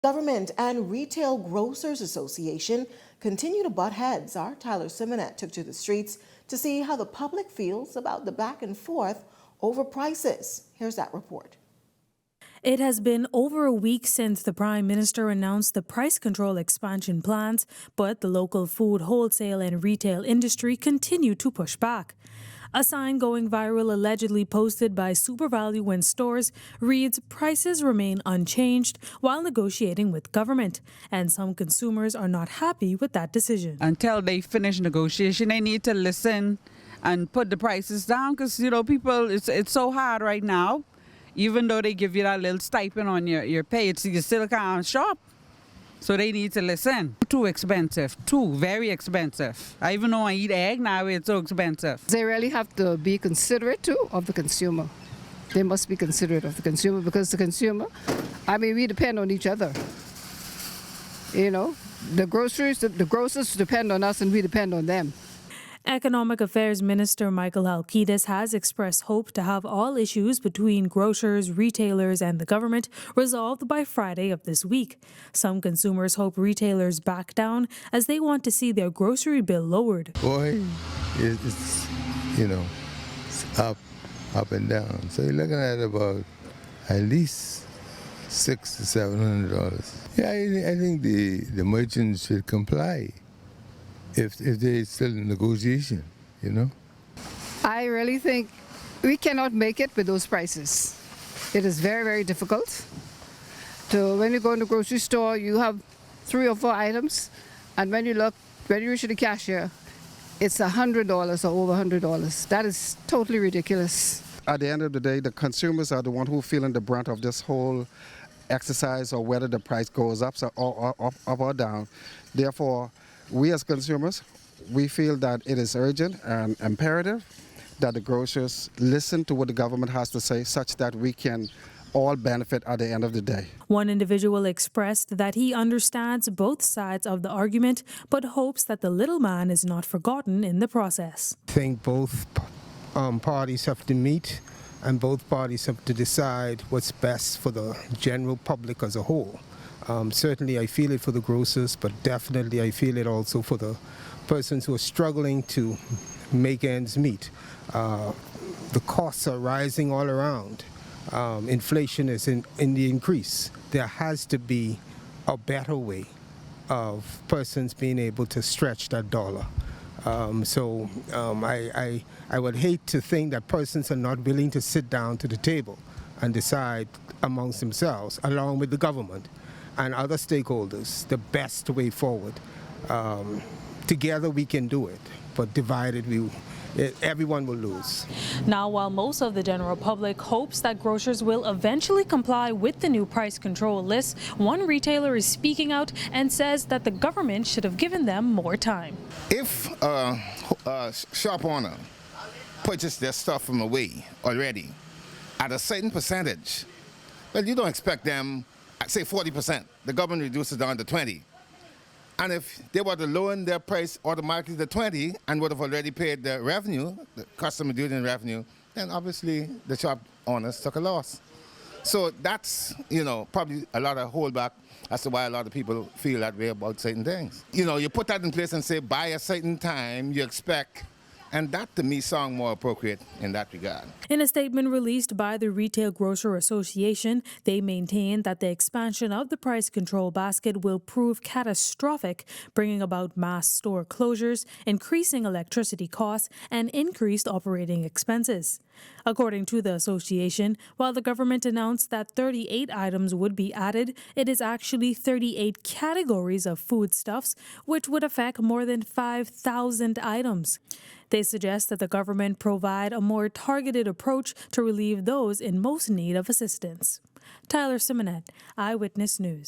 Government and Retail Grocers Association continue to butt heads. Our Tyler Simonet took to the streets to see how the public feels about the back and forth over prices. Here's that report. It has been over a week since the Prime Minister announced the price control expansion plans, but the local food wholesale and retail industry continue to push back. A sign going viral allegedly posted by SuperValue in stores reads, "Prices remain unchanged," while negotiating with government, and some consumers are not happy with that decision. Until they finish negotiation, they need to listen and put the prices down because, people, it's so hard right now. Even though they give you that little stipend on your pay, you still can't shop. So they need to listen. Too expensive, very expensive. I even know I eat egg now, it's so expensive. They really have to be considerate too of the consumer. They must be considerate of the consumer because the consumer, we depend on each other. The grocers depend on us and we depend on them. Economic Affairs Minister Michael Halkitis has expressed hope to have all issues between grocers, retailers and the government resolved by Friday of this week. Some consumers hope retailers back down as they want to see their grocery bill lowered. Boy, it's up and down. So you're looking at about at least $600 to $700. Yeah, I think the merchants should comply. If they're still in negotiation, I really think we cannot make it with those prices. It is very, very difficult. So when you go in the grocery store, you have 3 or 4 items, and when you reach the cashier, it's $100 or over $100. That is totally ridiculous. At the end of the day, the consumers are the ones who are feeling the brunt of this whole exercise, or whether the price goes up or down. Therefore, we as consumers, we feel that it is urgent and imperative that the grocers listen to what the government has to say, such that we can all benefit at the end of the day. One individual expressed that he understands both sides of the argument, but hopes that the little man is not forgotten in the process. I think both parties have to meet and both parties have to decide what's best for the general public as a whole. Certainly I feel it for the grocers, but definitely I feel it also for the persons who are struggling to make ends meet. The costs are rising all around. Inflation is in the increase. There has to be a better way of persons being able to stretch that dollar. I would hate to think that persons are not willing to sit down to the table and decide amongst themselves, along with the government and other stakeholders, the best way forward. Together we can do it, but divided everyone will lose. Now, while most of the general public hopes that grocers will eventually comply with the new price control list, one retailer is speaking out and says that the government should have given them more time. If a shop owner purchased their stuff from away already at a certain percentage, well, you don't expect them, say 40%, the government reduces down to 20%. And if they were to lower their price automatically to 20 and would have already paid the revenue, the customer duty and revenue, then obviously the shop owners took a loss. So that's, probably a lot of holdback as to why a lot of people feel that way about certain things. You put that in place and say by a certain time you expect, and that to me sounds more appropriate in that regard. In a statement released by the Retail Grocer Association, they maintain that the expansion of the price control basket will prove catastrophic, bringing about mass store closures, increasing electricity costs, and increased operating expenses. According to the association, while the government announced that 38 items would be added, it is actually 38 categories of foodstuffs, which would affect more than 5,000 items. They suggest that the government provide a more targeted approach to relieve those in most need of assistance. Tyler Simonet, Eyewitness News.